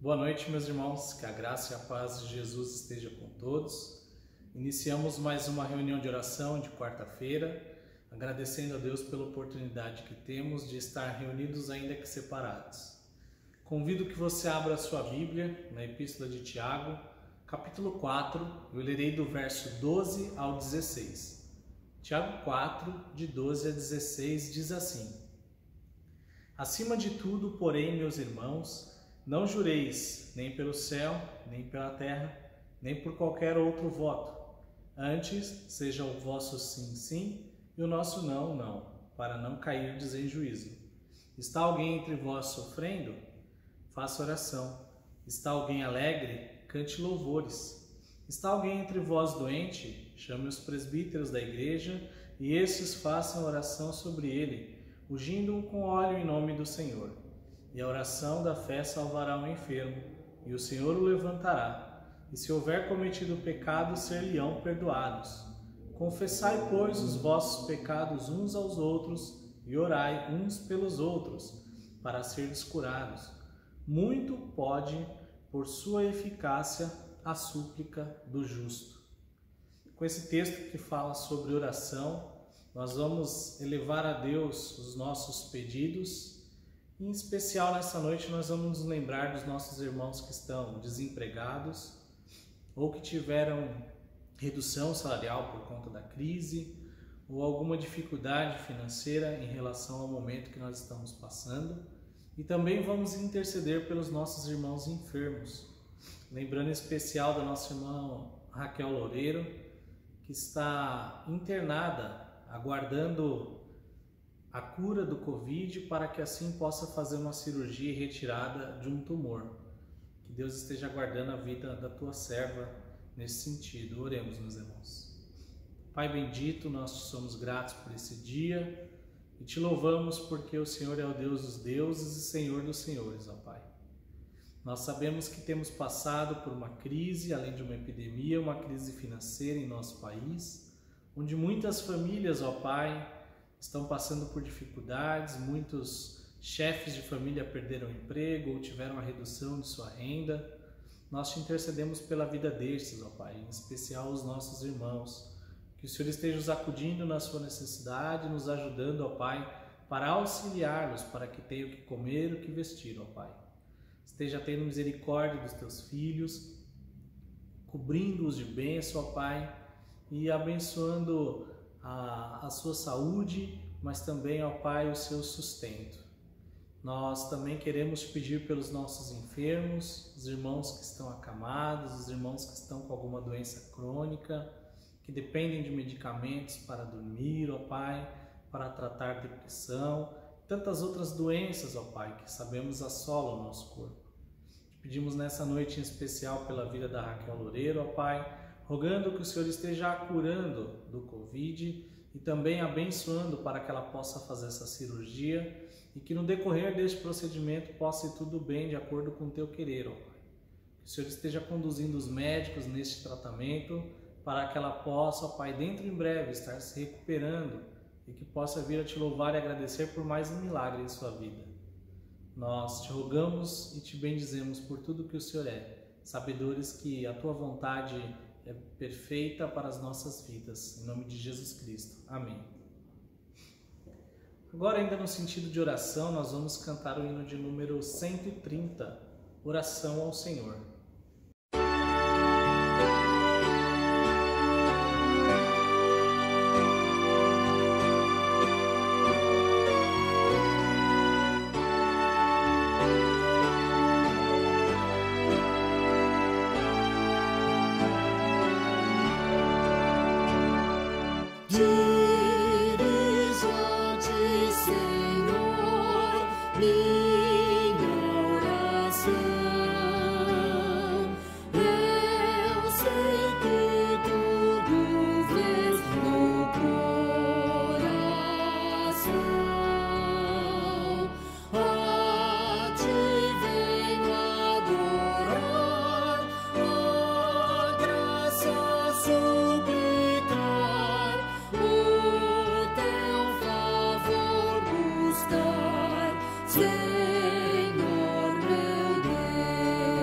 Boa noite, meus irmãos, que a graça e a paz de Jesus esteja com todos. Iniciamos mais uma reunião de oração de quarta-feira, agradecendo a Deus pela oportunidade que temos de estar reunidos ainda que separados. Convido que você abra a sua Bíblia na Epístola de Tiago, capítulo 4, eu lerei do verso 12 ao 16. Tiago 4, de 12 a 16, diz assim: Acima de tudo, porém, meus irmãos, não jureis nem pelo céu, nem pela terra, nem por qualquer outro voto. Antes, seja o vosso sim, sim, e o nosso não, não, para não cairdes em juízo. Está alguém entre vós sofrendo? Faça oração. Está alguém alegre? Cante louvores. Está alguém entre vós doente? Chame os presbíteros da igreja, e estes façam oração sobre ele, ungindo-o com óleo em nome do Senhor. E a oração da fé salvará o enfermo, e o Senhor o levantará. E se houver cometido pecado, ser-lhe-ão perdoados. Confessai, pois, os vossos pecados uns aos outros, e orai uns pelos outros, para serdes curados. Muito pode, por sua eficácia, a súplica do justo. Com esse texto que fala sobre oração, nós vamos elevar a Deus os nossos pedidos. Em especial, nessa noite, nós vamos nos lembrar dos nossos irmãos que estão desempregados ou que tiveram redução salarial por conta da crise ou alguma dificuldade financeira em relação ao momento que nós estamos passando. E também vamos interceder pelos nossos irmãos enfermos, lembrando em especial da nossa irmã Raquel Loureiro, que está internada, aguardando a cura do Covid, para que assim possa fazer uma cirurgia e retirada de um tumor. Que Deus esteja guardando a vida da tua serva nesse sentido. Oremos, meus irmãos. Pai bendito, nós te somos gratos por esse dia e te louvamos porque o Senhor é o Deus dos deuses e Senhor dos senhores, ó Pai. Nós sabemos que temos passado por uma crise, além de uma epidemia, uma crise financeira em nosso país, onde muitas famílias, ó Pai, estão passando por dificuldades, muitos chefes de família perderam o emprego ou tiveram a redução de sua renda. Nós te intercedemos pela vida destes, ó Pai, em especial os nossos irmãos. Que o Senhor esteja os acudindo na sua necessidade, nos ajudando, ó Pai, para auxiliá-los, para que tenham o que comer e o que vestir, ó Pai. Esteja tendo misericórdia dos teus filhos, cobrindo-os de bênção, ó Pai, e abençoando a sua saúde, mas também, ó Pai, o seu sustento. Nós também queremos te pedir pelos nossos enfermos, os irmãos que estão acamados, os irmãos que estão com alguma doença crônica, que dependem de medicamentos para dormir, ó Pai, para tratar depressão, tantas outras doenças, ó Pai, que sabemos assolam o nosso corpo. Te pedimos nessa noite em especial pela vida da Raquel Loureiro, ó Pai, rogando que o Senhor esteja a curando do Covid e também abençoando para que ela possa fazer essa cirurgia e que no decorrer deste procedimento possa ir tudo bem de acordo com o teu querer, ó Pai. Que o Senhor esteja conduzindo os médicos neste tratamento para que ela possa, ó Pai, dentro em breve estar se recuperando e que possa vir a te louvar e agradecer por mais um milagre em sua vida. Nós te rogamos e te bendizemos por tudo que o Senhor é, sabedores que a tua vontade é perfeita para as nossas vidas. Em nome de Jesus Cristo. Amém. Agora, ainda no sentido de oração, nós vamos cantar o hino de número 130, Oração ao Senhor. Senhor meu Deus.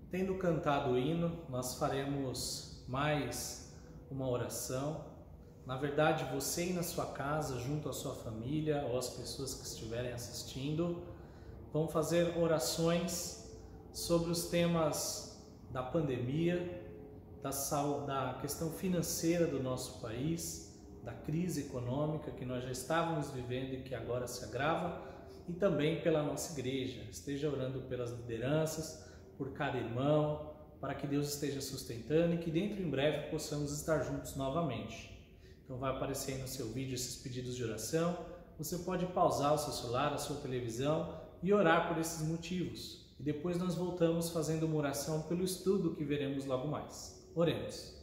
Tendo cantado o hino, nós faremos mais uma oração. Na verdade, você aí na sua casa, junto à sua família ou às pessoas que estiverem assistindo, vão fazer orações sobre os temas da pandemia, da questão financeira do nosso país, da crise econômica que nós já estávamos vivendo e que agora se agrava, e também pela nossa igreja. Esteja orando pelas lideranças, por cada irmão, para que Deus esteja sustentando e que dentro em breve possamos estar juntos novamente. Então vai aparecer aí no seu vídeo esses pedidos de oração. Você pode pausar o seu celular, a sua televisão e orar por esses motivos. E depois nós voltamos fazendo uma oração pelo estudo que veremos logo mais. Oremos.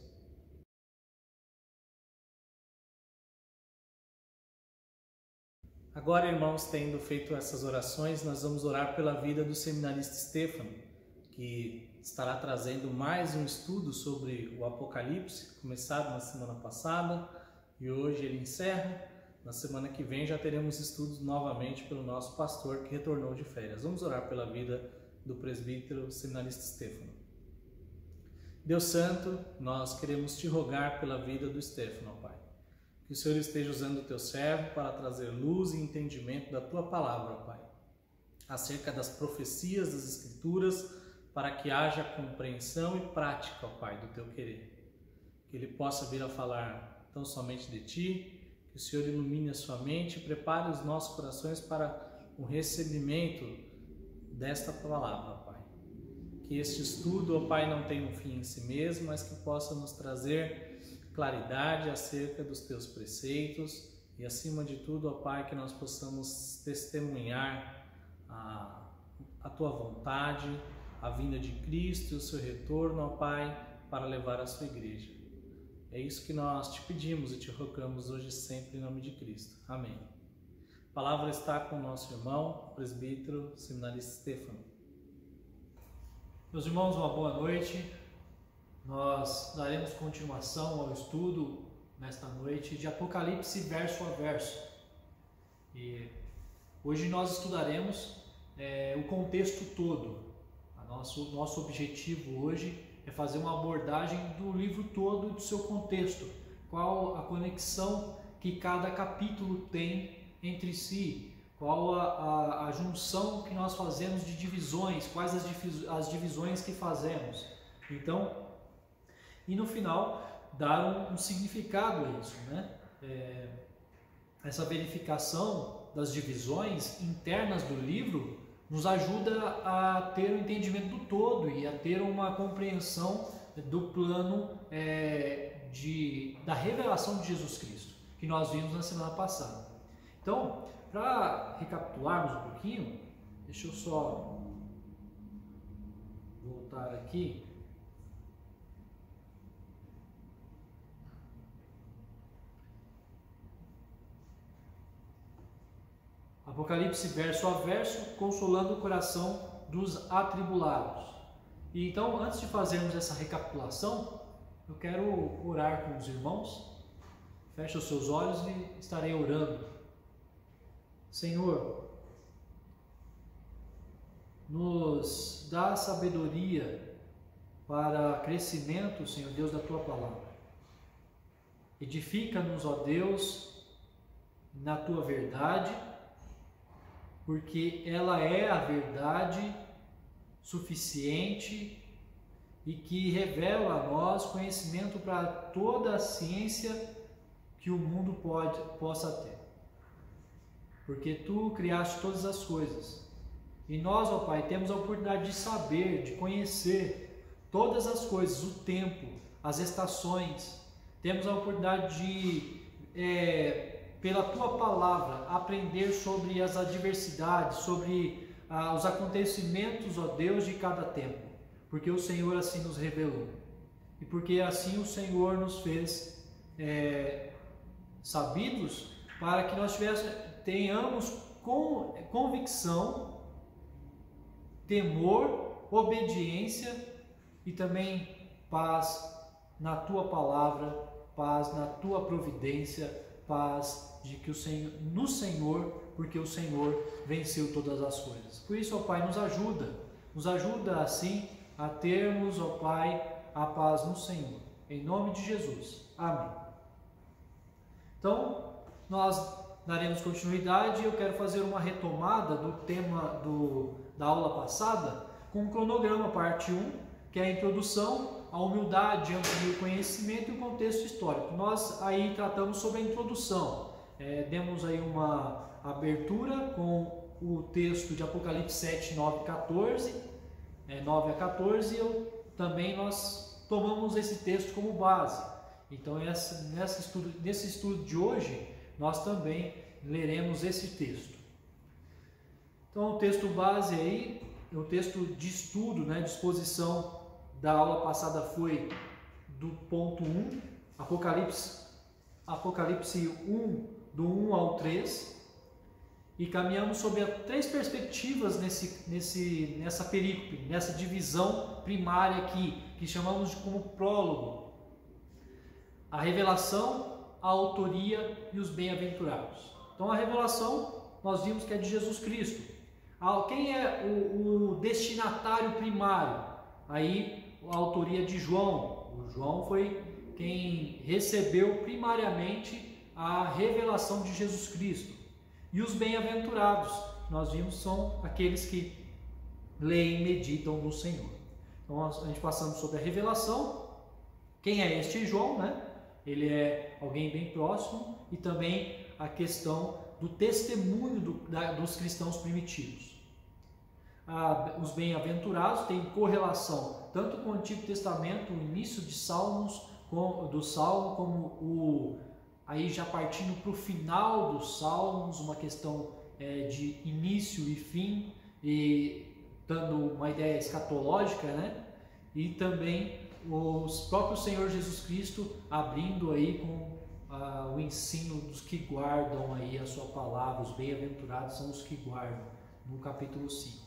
Agora, irmãos, tendo feito essas orações, nós vamos orar pela vida do seminarista Stefano, que estará trazendo mais um estudo sobre o Apocalipse, começado na semana passada, e hoje ele encerra. Na semana que vem já teremos estudos novamente pelo nosso pastor que retornou de férias. Vamos orar pela vida do presbítero seminarista Stefano. Deus Santo, nós queremos te rogar pela vida do Stefano, ó Pai. Que o Senhor esteja usando o teu servo para trazer luz e entendimento da tua palavra, ó Pai, acerca das profecias das Escrituras, para que haja compreensão e prática, ó Pai, do teu querer. Que ele possa vir a falar tão somente de ti, que o Senhor ilumine a sua mente e prepare os nossos corações para o recebimento desta palavra, ó Pai. Que este estudo, ó Pai, não tenha um fim em si mesmo, mas que possa nos trazer claridade acerca dos teus preceitos e, acima de tudo, ó Pai, que nós possamos testemunhar a tua vontade, a vinda de Cristo e o seu retorno, ó Pai, para levar a sua igreja. É isso que nós te pedimos e te rogamos hoje e sempre em nome de Cristo. Amém. A palavra está com o nosso irmão, o presbítero seminarista Stefano. Meus irmãos, uma boa noite. Nós daremos continuação ao estudo nesta noite de Apocalipse verso a verso. E hoje nós estudaremos o contexto todo. Nosso objetivo hoje é fazer uma abordagem do livro todo e do seu contexto. Qual a conexão que cada capítulo tem entre si, qual a junção que nós fazemos de divisões, quais as divisões que fazemos. Então, e no final dar um significado a isso, né? Essa verificação das divisões internas do livro nos ajuda a ter o entendimento do todo e a ter uma compreensão do plano da revelação de Jesus Cristo, que nós vimos na semana passada. Então, para recapitularmos um pouquinho, deixa eu só voltar aqui. Apocalipse verso a verso, consolando o coração dos atribulados. E então, antes de fazermos essa recapitulação, eu quero orar com os irmãos. Feche os seus olhos e estarei orando. Senhor, nos dá sabedoria para crescimento, Senhor Deus, da Tua Palavra. Edifica-nos, ó Deus, na Tua verdade, porque ela é a verdade suficiente e que revela a nós conhecimento para toda a ciência que o mundo possa ter. Porque Tu criaste todas as coisas. E nós, ó Pai, temos a oportunidade de saber, de conhecer todas as coisas, o tempo, as estações. Temos a oportunidade de, pela Tua Palavra, aprender sobre as adversidades, sobre os acontecimentos, ó Deus, de cada tempo. Porque o Senhor assim nos revelou. E porque assim o Senhor nos fez sabidos para que nós tenhamos convicção, temor, obediência e também paz na Tua Palavra, paz na Tua providência, paz de que no Senhor, porque o Senhor venceu todas as coisas. Por isso, ó Pai, nos ajuda assim a termos, ó Pai, a paz no Senhor. Em nome de Jesus. Amém. Então, nós daremos continuidade e eu quero fazer uma retomada do tema da aula passada com um cronograma, parte 1, que é a introdução, a humildade, amplia o conhecimento e o contexto histórico. Nós aí tratamos sobre a introdução, demos aí uma abertura com o texto de Apocalipse 7, 9 a 14, também nós tomamos esse texto como base. Então nesse estudo de hoje, nós também leremos esse texto. Então o texto base aí, o texto de estudo, de exposição da aula passada foi do ponto 1, Apocalipse 1, do 1 ao 3, e caminhamos sobre 3 perspectivas nessa perícope, nessa divisão primária aqui, que chamamos de como prólogo. A revelação, a autoria e os bem-aventurados. Então a revelação, nós vimos que é de Jesus Cristo. Quem é o destinatário primário? Aí a autoria de João. O João foi quem recebeu primariamente a revelação de Jesus Cristo. E os bem-aventurados, nós vimos, são aqueles que leem e meditam no Senhor. Então a gente passamos sobre a revelação. Quem é este João, Ele é alguém bem próximo, e também a questão do testemunho dos cristãos primitivos. Os bem-aventurados têm correlação tanto com o Antigo Testamento, o início de do Salmo, como aí já partindo para o final dos Salmos, uma questão de início e fim, e dando uma ideia escatológica, e também o próprio Senhor Jesus Cristo abrindo aí com o ensino dos que guardam aí a sua palavra. Os bem-aventurados são os que guardam, no capítulo 5.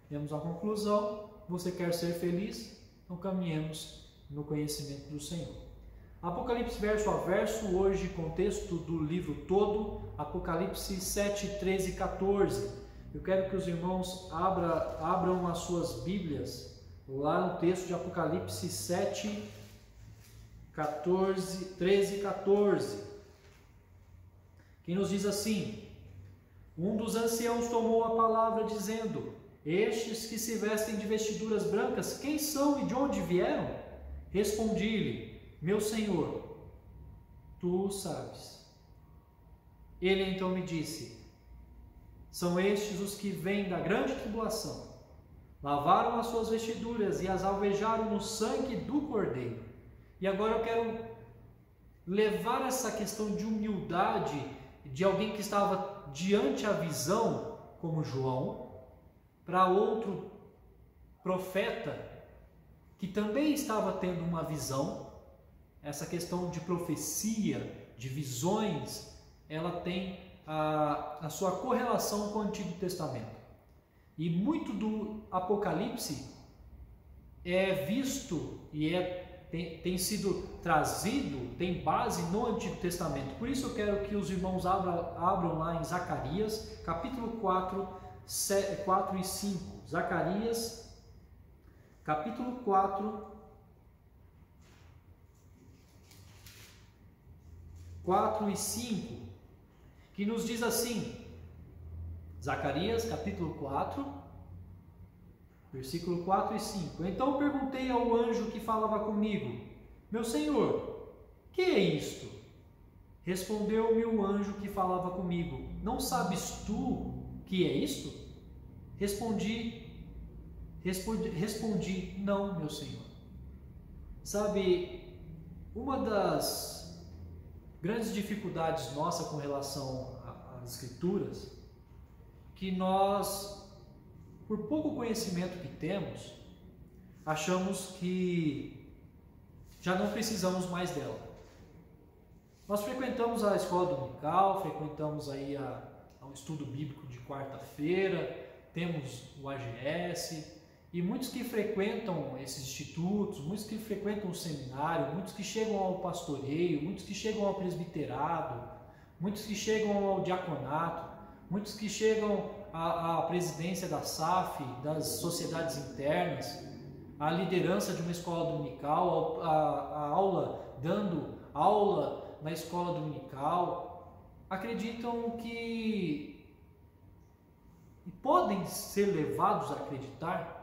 Temos a conclusão: você quer ser feliz? Então caminhemos no conhecimento do Senhor. Apocalipse verso a verso, hoje contexto do livro todo, Apocalipse 7, 13 e 14. Eu quero que os irmãos abram as suas Bíblias lá no texto de Apocalipse 7, 13 e 14, que nos diz assim: um dos anciãos tomou a palavra dizendo: estes que se vestem de vestiduras brancas, quem são e de onde vieram? Respondi-lhe: meu Senhor, tu o sabes. Ele então me disse: são estes os que vêm da grande tribulação, lavaram as suas vestiduras e as alvejaram no sangue do Cordeiro. E agora eu quero levar essa questão de humildade de alguém que estava diante a visão, como João, para outro profeta que também estava tendo uma visão. Essa questão de profecia, de visões, ela tem a sua correlação com o Antigo Testamento. E muito do Apocalipse é visto e tem sido trazido, tem base no Antigo Testamento. Por isso eu quero que os irmãos abram lá em Zacarias, capítulo 4 e 5. Zacarias, capítulo 4 e 5, que nos diz assim, Zacarias capítulo 4, versículo 4 e 5. Então perguntei ao anjo que falava comigo: meu Senhor, que é isto? Respondeu-me o anjo que falava comigo: não sabes tu que é isto? Respondi, não, meu Senhor. Sabe, uma das grandes dificuldades nossa com relação às Escrituras, que nós, por pouco conhecimento que temos, achamos que já não precisamos mais dela. Nós frequentamos a escola dominical, frequentamos aí ao estudo bíblico de quarta-feira, temos o AGS, e muitos que frequentam esses institutos, muitos que frequentam o seminário, muitos que chegam ao pastoreio, muitos que chegam ao presbiterado, muitos que chegam ao diaconato, muitos que chegam à presidência da SAF, das sociedades internas, à liderança de uma escola dominical, dando aula na escola dominical, acreditam que podem ser levados a acreditar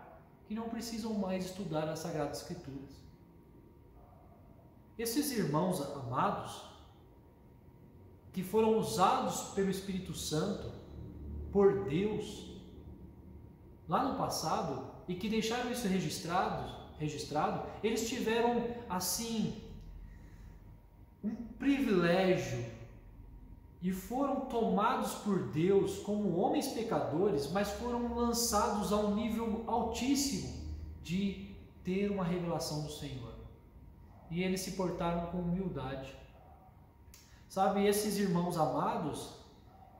que não precisam mais estudar as Sagradas Escrituras. Esses irmãos amados, que foram usados pelo Espírito Santo, por Deus, lá no passado, e que deixaram isso registrado, eles tiveram, assim, um privilégio, e foram tomados por Deus como homens pecadores, mas foram lançados a um nível altíssimo de ter uma revelação do Senhor. E eles se portaram com humildade. Sabe, esses irmãos amados,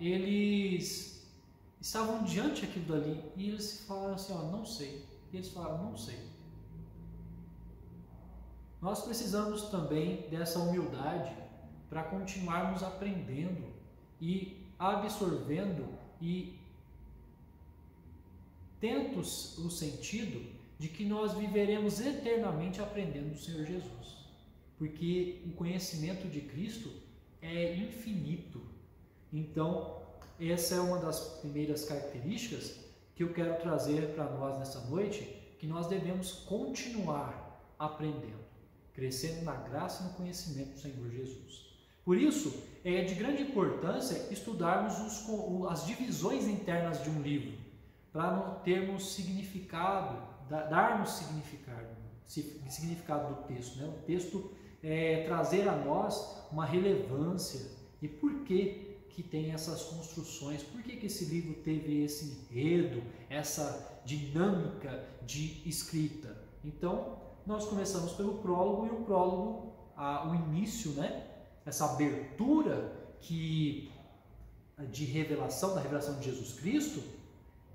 eles estavam diante daquilo dali, e eles falaram assim, não sei. E eles falaram, não sei. Nós precisamos também dessa humildade para continuarmos aprendendo e absorvendo e tendo o sentido de que nós viveremos eternamente aprendendo do Senhor Jesus, porque o conhecimento de Cristo é infinito. Então, essa é uma das primeiras características que eu quero trazer para nós nessa noite, que nós devemos continuar aprendendo, crescendo na graça e no conhecimento do Senhor Jesus. Por isso, é de grande importância estudarmos as divisões internas de um livro, para não termos significado, darmos significado do texto, né? O texto trazer a nós uma relevância e por que tem essas construções, por que esse livro teve esse enredo, essa dinâmica de escrita. Então, nós começamos pelo prólogo, e o prólogo, o início, né? Essa abertura da revelação de Jesus Cristo,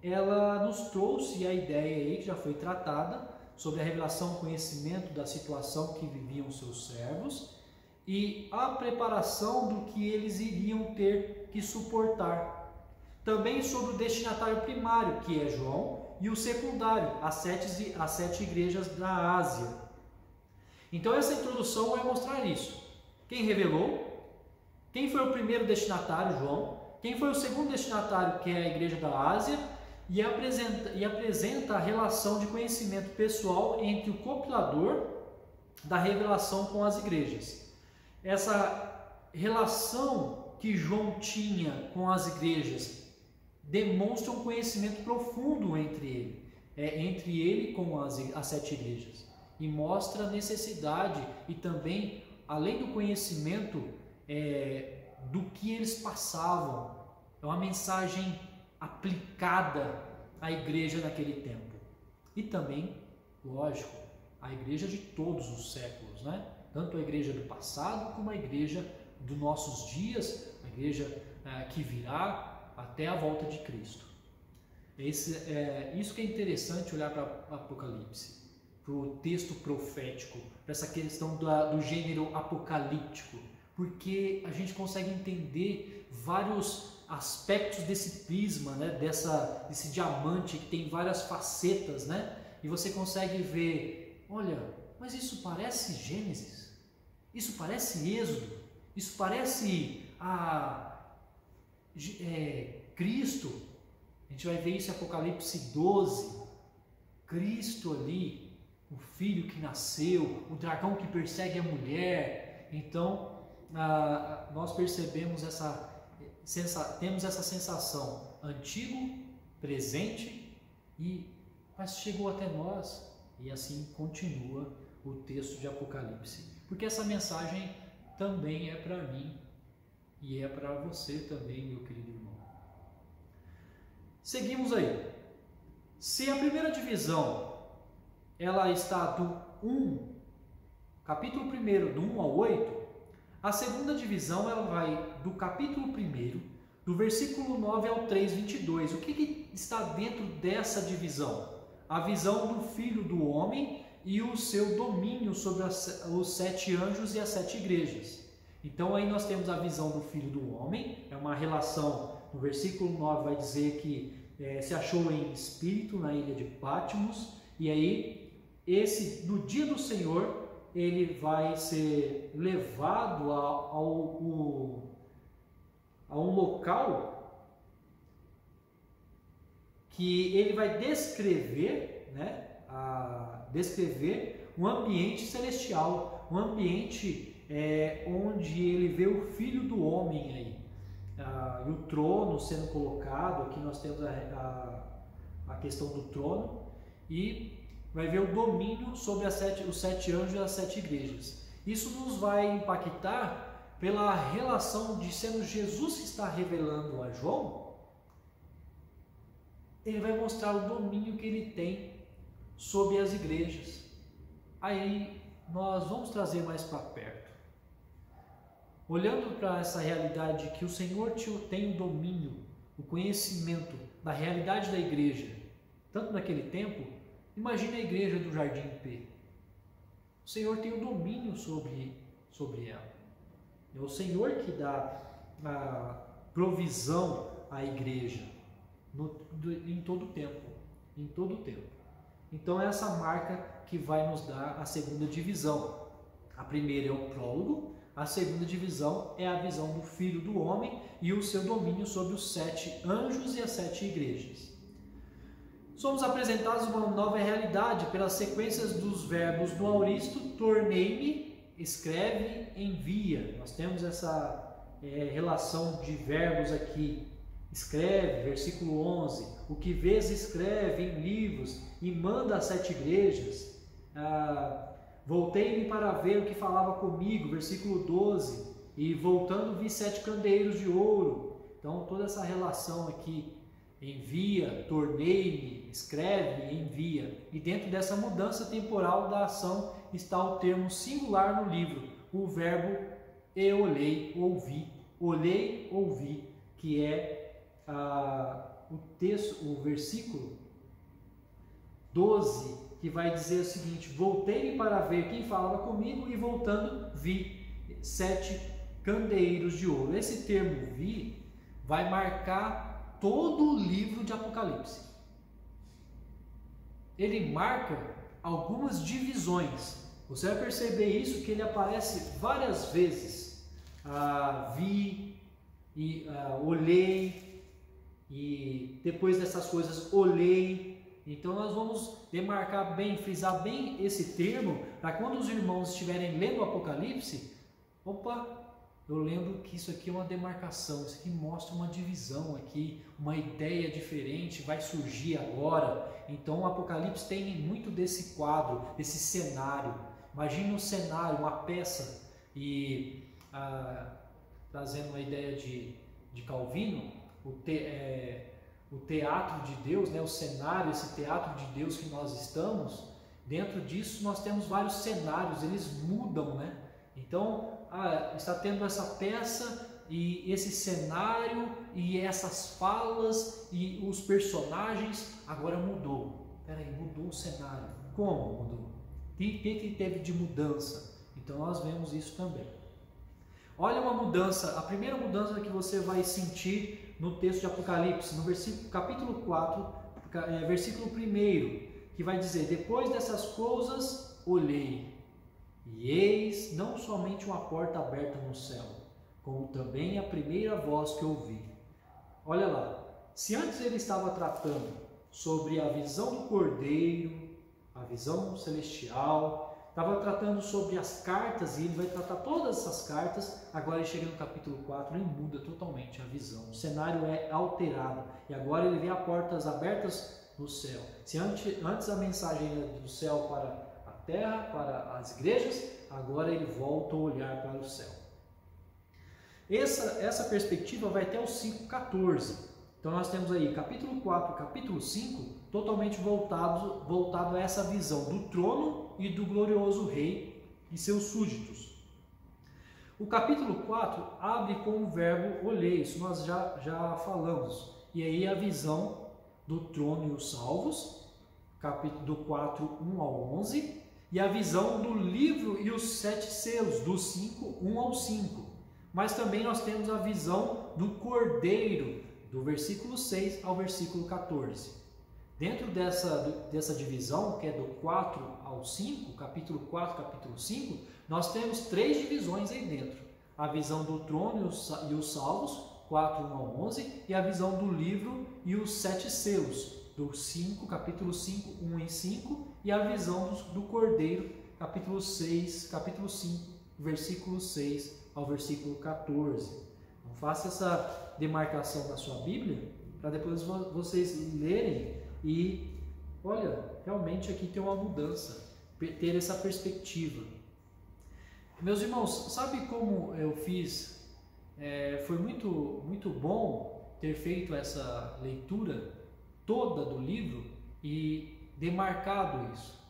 ela nos trouxe a ideia aí, que já foi tratada, sobre a revelação, conhecimento da situação que viviam seus servos e a preparação do que eles iriam ter que suportar. Também sobre o destinatário primário, que é João, e o secundário, as sete igrejas da Ásia. Então essa introdução vai mostrar isso. Quem revelou? Quem foi o primeiro destinatário, João? Quem foi o segundo destinatário, que é a igreja da Ásia? E apresenta a relação de conhecimento pessoal entre o compilador da revelação com as igrejas. Essa relação que João tinha com as igrejas demonstra um conhecimento profundo entre ele com as 7 igrejas, e mostra a necessidade e também, além do conhecimento do que eles passavam, é uma mensagem aplicada à igreja naquele tempo. E também, lógico, a igreja de todos os séculos, né? Tanto a igreja do passado como a igreja dos nossos dias, a igreja que virá até a volta de Cristo. Isso que é interessante olhar para o Apocalipse, para o texto profético, para essa questão do gênero apocalíptico, porque a gente consegue entender vários aspectos desse prisma, né? desse diamante que tem várias facetas, né? E você consegue ver, olha, mas isso parece Gênesis, isso parece Êxodo, isso parece Cristo. A gente vai ver isso em Apocalipse 12, Cristo ali, o filho que nasceu, o dragão que persegue a mulher. Então, nós percebemos temos essa sensação, antigo, presente, mas chegou até nós, e assim continua o texto de Apocalipse, porque essa mensagem também é para mim e é para você também, meu querido irmão. Seguimos aí. Se a primeira divisão ela está do capítulo 1 do 1 ao 8, a segunda divisão ela vai do capítulo 1, do versículo 9 ao 3:22. O que está dentro dessa divisão? A visão do Filho do Homem e o seu domínio sobre os 7 anjos e as 7 igrejas. Então aí nós temos a visão do Filho do Homem, é uma relação, no versículo 9 vai dizer que se achou em espírito na ilha de Patmos, e aí no dia do Senhor ele vai ser levado a um local que ele vai descrever, descrever um ambiente celestial, um ambiente onde ele vê o Filho do Homem aí, e o trono sendo colocado. Aqui nós temos a questão do trono, e vai ver o domínio sobre os 7 anjos e as 7 igrejas. Isso nos vai impactar pela relação de sendo Jesus que está revelando a João. Ele vai mostrar o domínio que ele tem sobre as igrejas. Aí nós vamos trazer mais para perto, olhando para essa realidade que o Senhor tem o domínio, o conhecimento da realidade da igreja, tanto naquele tempo. Imagine a igreja do Jardim P. O Senhor tem o domínio sobre ela. É o Senhor que dá a provisão à igreja em todo o tempo. Em todo o tempo. Então é essa marca que vai nos dar a segunda divisão. A primeira é o prólogo, a segunda divisão é a visão do Filho do Homem e o seu domínio sobre os 7 anjos e as 7 igrejas. Somos apresentados uma nova realidade pelas sequências dos verbos do auristo: tornei-me, escreve, envia. Nós temos essa relação de verbos aqui. Escreve, versículo 11, o que vês escreve em livros e manda às 7 igrejas. Voltei-me para ver o que falava comigo, versículo 12, e voltando vi 7 candeeiros de ouro. Então toda essa relação aqui, envia, tornei-me, escreve, envia. E dentro dessa mudança temporal da ação está o termo singular no livro, o verbo olhei, ouvi. Olhei, ouvi, que é o texto, o versículo 12, que vai dizer o seguinte: voltei para ver quem falava comigo, e voltando vi 7 candeeiros de ouro. Esse termo vi vai marcar todo o livro de Apocalipse. Ele marca algumas divisões. Você vai perceber isso, que ele aparece várias vezes. Vi, e olhei, e depois dessas coisas olhei, Então nós vamos demarcar bem, frisar bem esse termo, para quando os irmãos estiverem lendo o Apocalipse, opa, eu lembro que isso aqui é uma demarcação, isso aqui mostra uma divisão aqui, uma ideia diferente vai surgir agora. Então o Apocalipse tem muito desse quadro, desse cenário. Imagine um cenário, uma peça, e trazendo uma ideia de Calvino, o teatro de Deus, né, o cenário, esse teatro de Deus que nós estamos, dentro disso nós temos vários cenários, eles mudam, né? Então, está tendo essa peça e esse cenário e essas falas e os personagens, agora mudou. Peraí, mudou o cenário. Como mudou? O que teve de mudança? Então nós vemos isso também. Olha uma mudança, a primeira mudança que você vai sentir no texto de Apocalipse, no capítulo 4, versículo 1, que vai dizer: depois dessas coisas olhei, e eis não somente uma porta aberta no céu, como também a primeira voz que ouvi. Olha lá, se antes ele estava tratando sobre a visão do Cordeiro, a visão celestial, estava tratando sobre as cartas, e ele vai tratar todas essas cartas. Agora ele chega no capítulo 4, ele muda totalmente a visão, o cenário é alterado, e agora ele vê as portas abertas no céu. Se antes a mensagem era do céu para a terra, para as igrejas, agora ele volta a olhar para o céu. Essa perspectiva vai até o 5,14. Então nós temos aí capítulo 4 e capítulo 5 totalmente voltado a essa visão do trono e do glorioso rei e seus súditos. O capítulo 4 abre com o verbo olhei, isso nós já falamos. E aí a visão do trono e os salvos, capítulo 4, 1 ao 11, e a visão do livro e os 7 selos, do 5, 1 ao 5. Mas também nós temos a visão do Cordeiro, do versículo 6 ao versículo 14. Dentro dessa divisão, que é do 4 ao 5, capítulo 4, capítulo 5, nós temos 3 divisões aí dentro. A visão do trono e os salvos, 4, 1 ao 11, e a visão do livro e os 7 selos, do 5, capítulo 5, 1 e 5, e a visão do Cordeiro, capítulo 5, versículo 6 ao versículo 14. Então, faça essa demarcação na sua Bíblia, para depois vocês lerem e, olha, realmente aqui tem uma mudança, ter essa perspectiva. Meus irmãos, sabe como eu fiz? Foi muito bom ter feito essa leitura toda do livro e demarcado isso.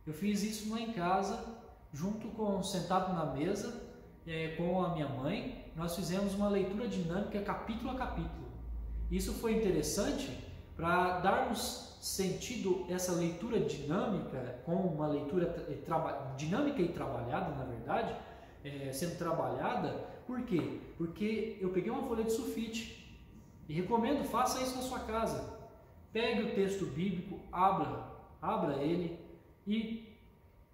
Eu fiz isso lá em casa, sentado na mesa, com a minha mãe. Nós fizemos uma leitura dinâmica capítulo a capítulo. Isso foi interessante para darmos sentido essa leitura dinâmica, com uma leitura dinâmica e trabalhada, na verdade, sendo trabalhada. Por quê? Porque eu peguei uma folha de sulfite e recomendo, faça isso na sua casa. Pegue o texto bíblico, abra ele e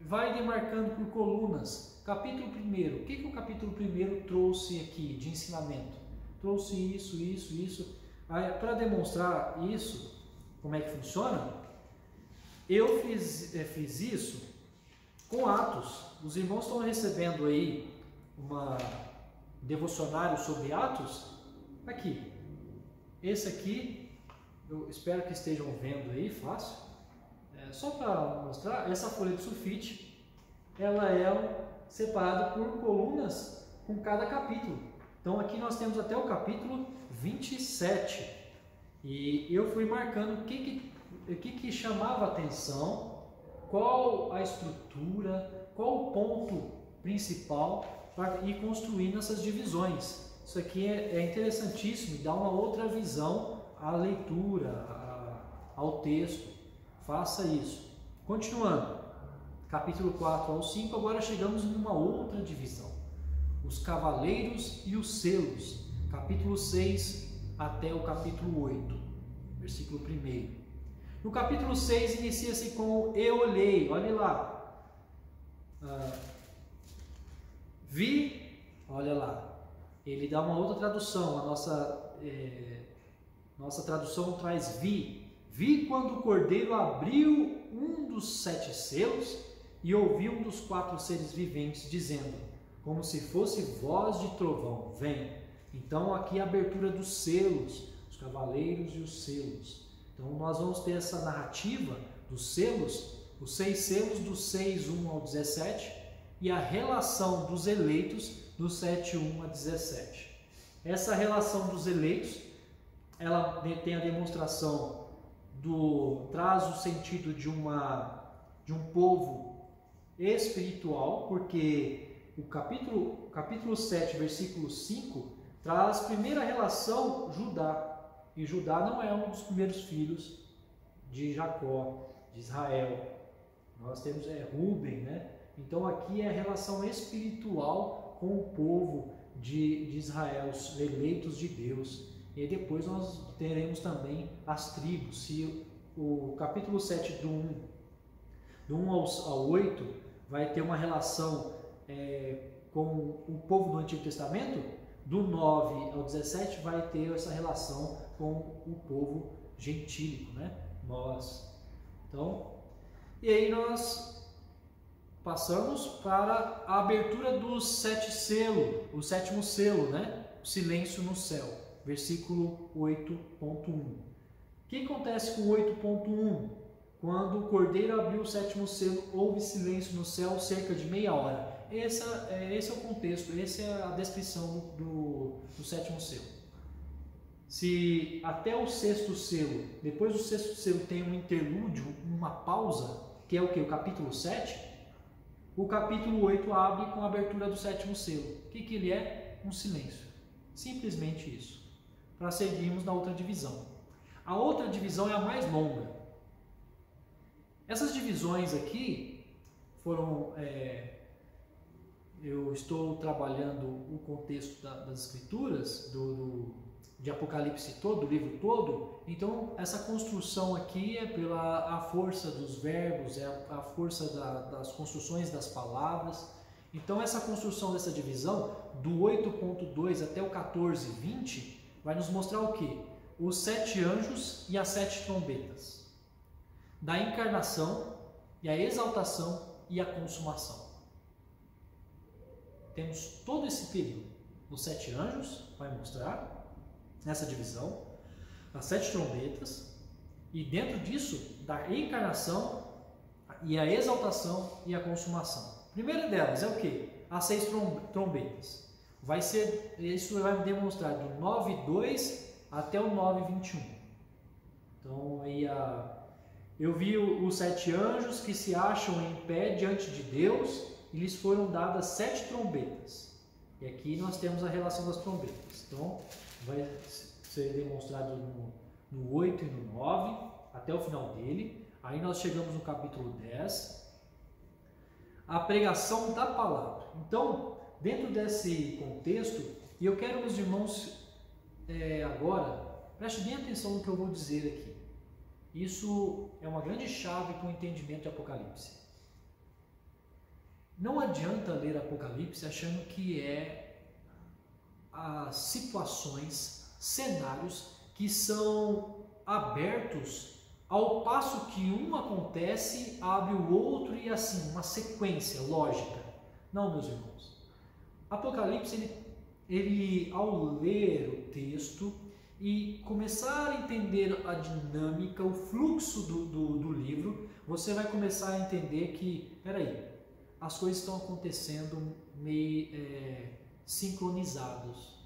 vai demarcando por colunas. Capítulo 1, o que o capítulo 1 trouxe aqui de ensinamento? Trouxe isso. Para demonstrar isso, como é que funciona, eu fiz isso com Atos. Os irmãos estão recebendo aí um devocionário sobre Atos. Aqui, esse aqui, eu espero que estejam vendo aí, fácil. Só para mostrar, essa folha de sulfite, ela é separada por colunas com cada capítulo. Então aqui nós temos até o capítulo 27. E eu fui marcando o que chamava a atenção, qual a estrutura, qual o ponto principal, para ir construindo essas divisões. Isso aqui é interessantíssimo e dá uma outra visão à leitura, ao texto. Faça isso. Continuando, capítulo 4 ao 5, agora chegamos em uma outra divisão. Os cavaleiros e os selos, capítulo 6 até o capítulo 8, versículo 1. No capítulo 6 inicia-se com eu olhei, olhe lá. Vi, olha lá. Ele dá uma outra tradução, a nossa tradução traz vi Vi quando o Cordeiro abriu um dos 7 selos e ouvi um dos 4 seres viventes dizendo, como se fosse voz de trovão, vem. Então aqui a abertura dos selos, os cavaleiros e os selos. Então nós vamos ter essa narrativa dos selos, os 6 selos do 6:1 ao 17 e a relação dos eleitos do 7:1 a 17. Essa relação dos eleitos, ela tem a demonstração traz o sentido de um povo espiritual, porque o capítulo 7, versículo 5, traz a primeira relação Judá. E Judá não é um dos primeiros filhos de Jacó, de Israel. Nós temos Rúben, né? Então aqui é a relação espiritual com o povo de Israel, os eleitos de Deus. E depois nós teremos também as tribos. Se o capítulo 7 do 1 ao 8 vai ter uma relação com o povo do Antigo Testamento, do 9 ao 17 vai ter essa relação com o povo gentílico, né? Nós. Então, e aí nós passamos para a abertura do 7 selo, o 7º selo, né? O silêncio no céu, versículo 8.1. O que acontece com 8.1? Quando o Cordeiro abriu o 7º selo, houve silêncio no céu cerca de meia hora. Esse é o contexto, essa é a descrição do 7º selo. Se até o 6º selo, depois do 6º selo tem um interlúdio, uma pausa, que é o que? O capítulo 7, o capítulo 8 abre com a abertura do 7º selo. O que ele é? Um silêncio. Simplesmente isso. Para seguirmos na outra divisão. A outra divisão é a mais longa. Essas divisões aqui foram... eu estou trabalhando o contexto das escrituras, de Apocalipse todo, do livro todo. Então essa construção aqui é pela força dos verbos, é a força das construções das palavras. Então essa construção dessa divisão, do 8.2 até o 14:20, vai nos mostrar o que? Os 7 anjos e as 7 trombetas, da encarnação e a exaltação e a consumação. Temos todo esse período. Os 7 anjos vai mostrar nessa divisão, as 7 trombetas, e dentro disso, da encarnação e a exaltação e a consumação. A primeira delas é o que? As 6 trombetas. Isso vai demonstrar do 9:2 até o 9:21. Então aí eu vi os 7 anjos que se acham em pé diante de Deus, e lhes foram dadas 7 trombetas. E aqui nós temos a relação das trombetas. Então vai ser demonstrado no 8 e no 9, até o final dele. Aí nós chegamos no capítulo 10, a pregação da palavra. Então, dentro desse contexto, e eu quero, meus irmãos, agora, preste bem atenção no que eu vou dizer aqui. Isso é uma grande chave para o entendimento de Apocalipse. Não adianta ler Apocalipse achando que as situações, cenários que são abertos, ao passo que um acontece, abre o outro e assim, uma sequência lógica. Não, meus irmãos. Apocalipse, ele ao ler o texto e começar a entender a dinâmica, o fluxo do livro, você vai começar a entender que, as coisas estão acontecendo meio sincronizados.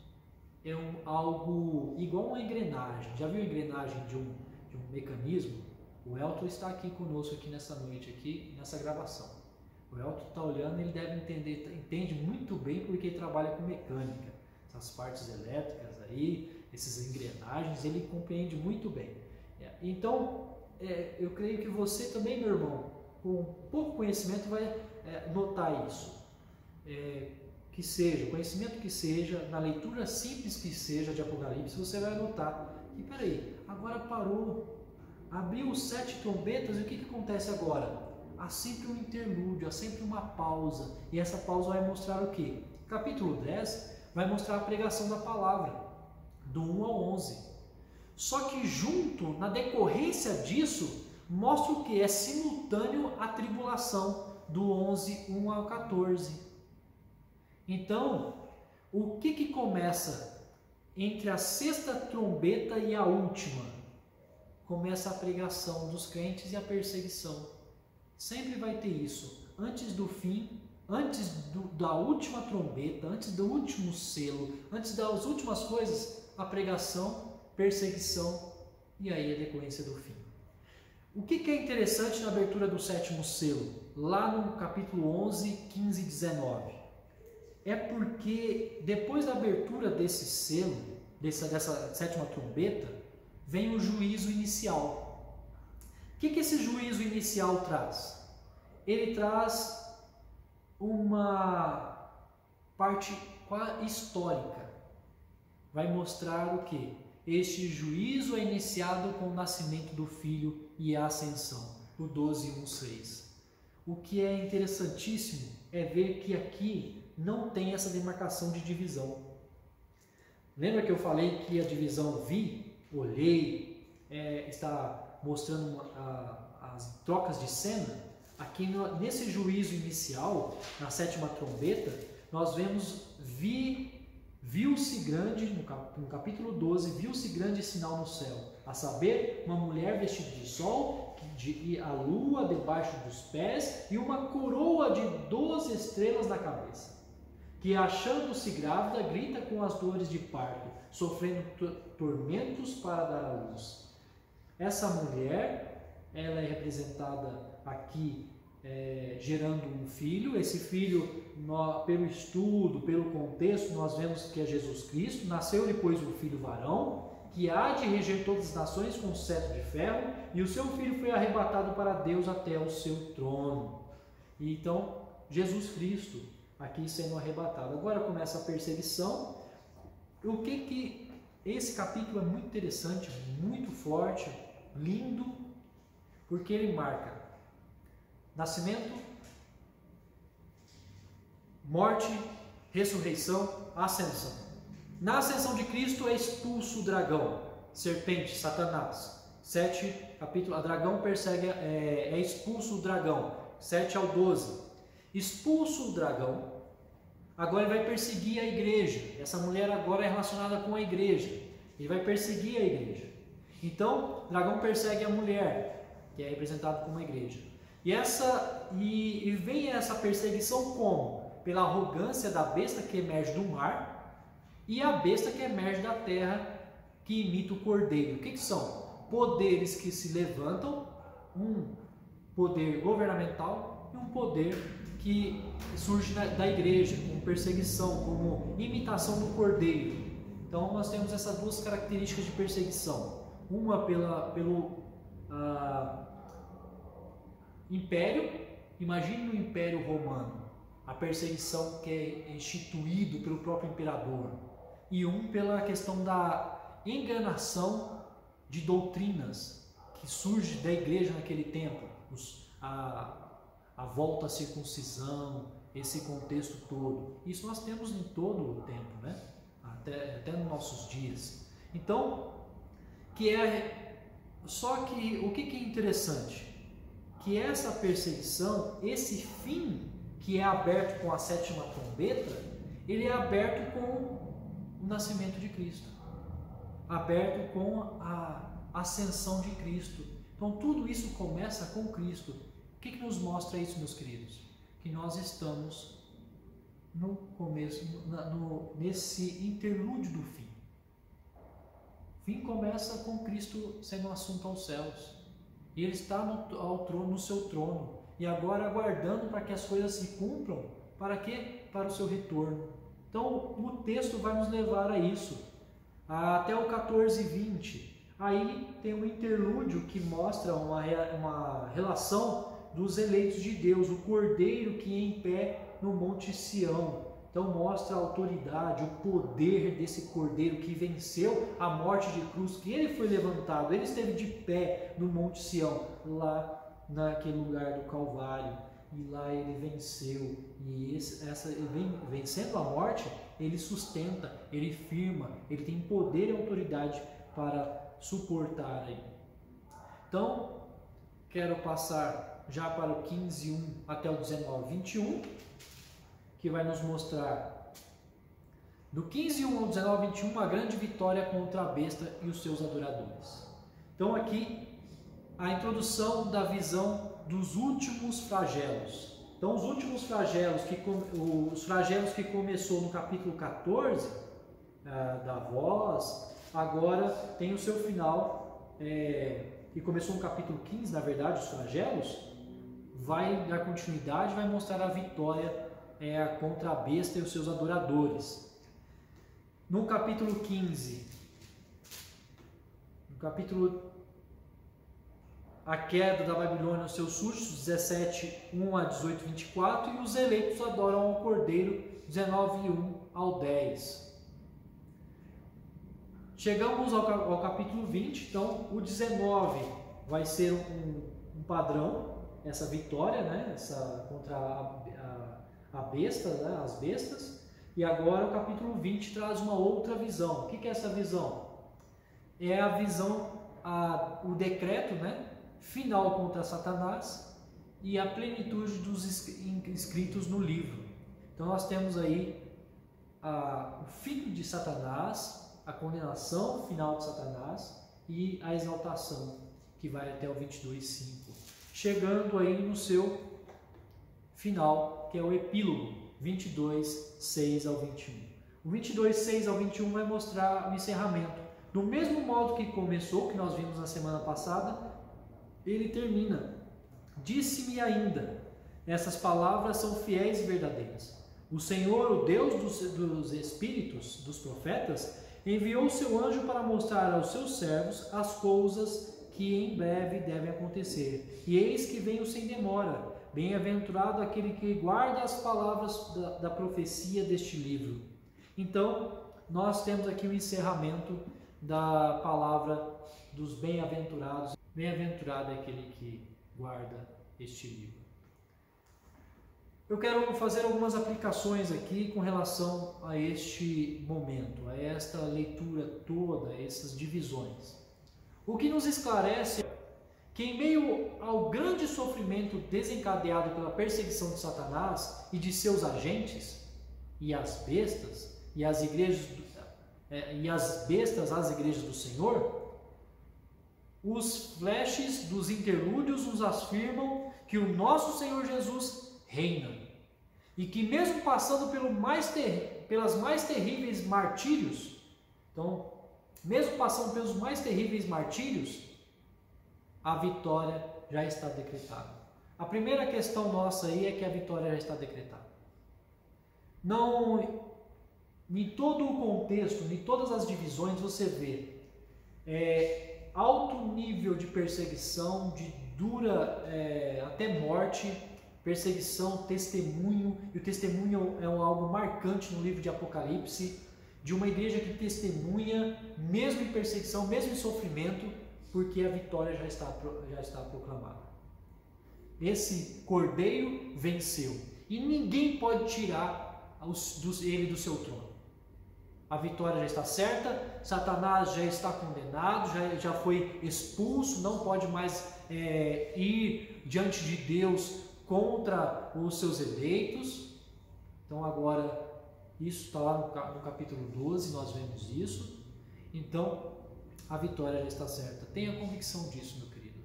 É algo igual uma engrenagem. Já viu a engrenagem de um mecanismo? O Elton está aqui conosco aqui nessa noite, aqui nessa gravação. O Elton está olhando, ele deve entende muito bem porque ele trabalha com mecânica. Essas partes elétricas aí, essas engrenagens, ele compreende muito bem. Então, eu creio que você também, meu irmão, com pouco conhecimento vai notar isso. Que seja, conhecimento que seja, na leitura simples que seja de Apocalipse, você vai notar que, agora parou, abriu os 7 trombetas, e o que acontece agora? Há sempre um interlúdio, há sempre uma pausa, e essa pausa vai mostrar o que? Capítulo 10 vai mostrar a pregação da palavra, do 1 ao 11. Só que junto, na decorrência disso, mostra o que? É simultâneo à tribulação do 11, 1 ao 14. Então, o que começa entre a sexta trombeta e a última? Começa a pregação dos crentes e a perseguição. Sempre vai ter isso. Antes do fim, da última trombeta, antes do último selo, antes das últimas coisas, a pregação, perseguição e aí a decorrência do fim. O que é interessante na abertura do sétimo selo? Lá no capítulo 11, 15 e 19. É porque depois da abertura desse selo, dessa sétima trombeta, vem o juízo inicial. O que esse juízo inicial traz? Ele traz uma parte histórica. Vai mostrar o que? Este juízo é iniciado com o nascimento do Filho e a ascensão, o 12:1-6. O que é interessantíssimo é ver que aqui não tem essa demarcação de divisão. Lembra que eu falei que a divisão vi, olhei, está mostrando as trocas de cena? Aqui nesse juízo inicial, na sétima trombeta, nós vemos viu-se grande, no capítulo 12, viu-se grande sinal no céu, a saber, uma mulher vestida de sol, e a lua debaixo dos pés, e uma coroa de 12 estrelas na cabeça, que achando-se grávida, grita com as dores de parto, sofrendo tormentos para dar à luz. Essa mulher, ela é representada aqui gerando um filho. Esse filho, pelo estudo, pelo contexto, nós vemos que é Jesus Cristo. Nasceu depois um filho varão, que há de reger todas as nações com um cetro de ferro, e o seu filho foi arrebatado para Deus até o seu trono. E então, Jesus Cristo aqui sendo arrebatado. Agora começa a perseguição. O que esse capítulo é muito interessante, muito forte, lindo, porque ele marca nascimento, morte, ressurreição, ascensão. Na ascensão de Cristo é expulso o dragão, serpente, Satanás. 7, capítulo, a dragão persegue, é expulso o dragão, 7 ao 12. Expulso o dragão, agora ele vai perseguir a igreja. Essa mulher agora é relacionada com a igreja. Ele vai perseguir a igreja. Então, o dragão persegue a mulher, que é representada como a igreja. E vem essa perseguição como? Pela arrogância da besta que emerge do mar e a besta que emerge da terra, que imita o cordeiro. O que são? Poderes que se levantam, um poder governamental e um poder que surge da igreja, como perseguição, como imitação do cordeiro. Então nós temos essas duas características de perseguição. Uma pelo império, imagine no Império Romano, a perseguição que é instituído pelo próprio imperador, e pela questão da enganação de doutrinas que surge da igreja naquele tempo, a volta à circuncisão, esse contexto todo. Isso nós temos em todo o tempo, né? Até nos nossos dias. Então, só que o que é interessante? Que essa perseguição, esse fim que é aberto com a sétima trombeta, ele é aberto com o nascimento de Cristo, aberto com a ascensão de Cristo. Então tudo isso começa com Cristo. O que nos mostra isso, meus queridos? Que nós estamos no começo, nesse interlúdio do fim. O fim começa com Cristo sendo assunto aos céus. E Ele está no seu trono. E agora aguardando para que as coisas se cumpram. Para quê? Para o seu retorno. Então o texto vai nos levar a isso. Até o 14:20. Aí tem um interlúdio que mostra uma relação dos eleitos de Deus. O cordeiro que é em pé no Monte Sião. Então mostra a autoridade, o poder desse cordeiro que venceu a morte de cruz, que ele foi levantado, ele esteve de pé no Monte Sião, lá naquele lugar do Calvário, e lá ele venceu, e vencendo a morte, ele sustenta, ele firma, ele tem poder e autoridade para suportar aí. Então, quero passar já para o 15:1 até o 19:21, que vai nos mostrar do 15:1 ao 19:21 uma grande vitória contra a besta e os seus adoradores. Então aqui a introdução da visão dos últimos flagelos. Então os últimos flagelos, os flagelos que começou no capítulo 14 da voz, agora tem o seu final, que começou no capítulo 15, na verdade, os flagelos, vai dar continuidade, vai mostrar a vitória contra a besta e os seus adoradores. No capítulo 15, a queda da Babilônia aos seus súditos, 17:1 a 18:24, e os eleitos adoram ao Cordeiro, 19:1 ao 10. Chegamos ao capítulo 20, então o 19 vai ser um padrão, essa vitória, né, contra a besta, né, as bestas. E agora o capítulo 20 traz uma outra visão. O que é essa visão? É a visão, o decreto, né, final contra Satanás e a plenitude dos escritos no livro. Então nós temos aí o fim de Satanás, a condenação final de Satanás e a exaltação, que vai até o 22:5, chegando aí no seu final, que é o epílogo, 22:6 ao 21. O 22:6 ao 21 vai mostrar o encerramento. Do mesmo modo que começou, que nós vimos na semana passada, ele termina. Disse-me ainda, essas palavras são fiéis e verdadeiras. O Senhor, o Deus dos espíritos, dos profetas, enviou o seu anjo para mostrar aos seus servos as coisas que em breve devem acontecer. E eis que venho sem demora. Bem-aventurado aquele que guarda as palavras da profecia deste livro. Então, nós temos aqui o encerramento da palavra dos bem-aventurados. Bem-aventurado é aquele que guarda este livro. Eu quero fazer algumas aplicações aqui com relação a este momento, a esta leitura toda, essas divisões. O que nos esclarece é que em meio ao grande sofrimento desencadeado pela perseguição de Satanás e de seus agentes, e as bestas, e as bestas às igrejas do Senhor, os flashes dos interlúdios nos afirmam que o nosso Senhor Jesus reina, e que mesmo passando pelas mais terríveis martírios, então, mesmo passando pelos mais terríveis martírios, a vitória já está decretada. A primeira questão nossa aí é que a vitória já está decretada. Não, em todo o contexto, em todas as divisões, você vê alto nível de perseguição, de dura até morte, perseguição, testemunho, e o testemunho é algo marcante no livro de Apocalipse, de uma igreja que testemunha, mesmo em perseguição, mesmo em sofrimento, porque a vitória já está proclamada. Esse Cordeiro venceu, e ninguém pode tirar ele do seu trono. A vitória já está certa, Satanás já está condenado, já foi expulso, não pode mais ir diante de Deus contra os seus eleitos. Então agora, isso está lá no capítulo 12, nós vemos isso. Então, a vitória já está certa. Tenha convicção disso, meu querido.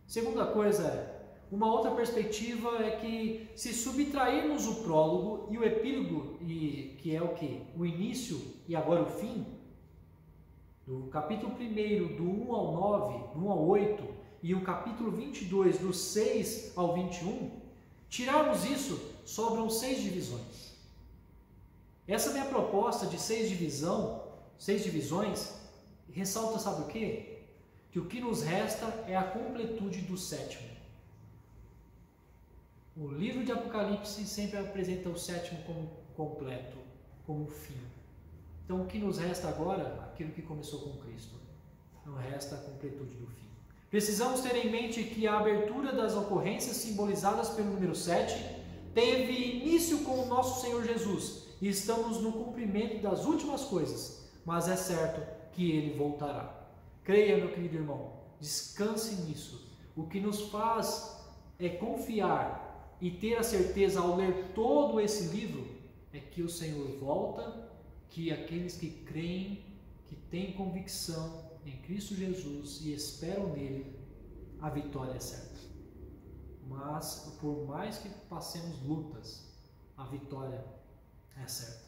Segunda coisa uma outra perspectiva é que se subtrairmos o prólogo e o epílogo, que é o que? O início e agora o fim, do capítulo 1 do 1 ao 9, do 1 ao 8, e o capítulo 22 do 6 ao 21, tirarmos isso, sobram 6 divisões. Essa minha proposta de 6 divisões, ressalta, sabe o quê? Que o que nos resta é a completude do 7º. O livro de Apocalipse sempre apresenta o 7º como completo, como fim. Então o que nos resta agora? Aquilo que começou com Cristo. Não resta a completude do fim. Precisamos ter em mente que a abertura das ocorrências simbolizadas pelo número 7 teve início com o nosso Senhor Jesus e estamos no cumprimento das últimas coisas, mas é certo que Ele voltará. Creia, meu querido irmão, descanse nisso. O que nos faz confiar e ter a certeza ao ler todo esse livro é que o Senhor volta, que aqueles que creem, que têm convicção em Cristo Jesus e esperam nele, a vitória é certa. Mas, por mais que passemos lutas, a vitória é certa.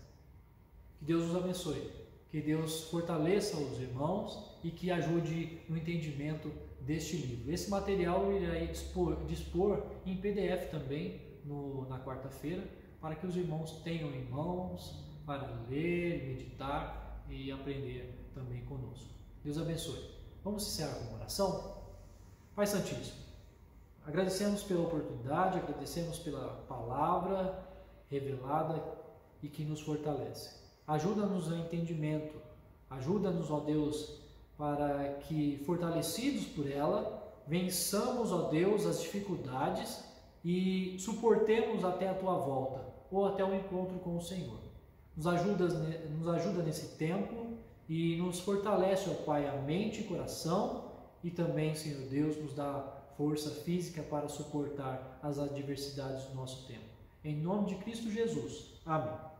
Que Deus os abençoe, que Deus fortaleça os irmãos e que ajude no entendimento deste livro. Esse material eu irei dispor em PDF também na quarta-feira, para que os irmãos tenham em mãos para ler, meditar e aprender também conosco. Deus abençoe. Vamos encerrar com uma oração? Pai Santíssimo, agradecemos pela oportunidade, agradecemos pela palavra revelada e que nos fortalece. Ajuda-nos no entendimento, ajuda-nos, ó Deus, para que, fortalecidos por ela, vençamos, ó Deus, as dificuldades e suportemos até a Tua volta ou até o encontro com o Senhor. Nos ajuda nesse tempo e nos fortalece, ó Pai, a mente e coração e também, Senhor Deus, nos dá força física para suportar as adversidades do nosso tempo. Em nome de Cristo Jesus. Amém.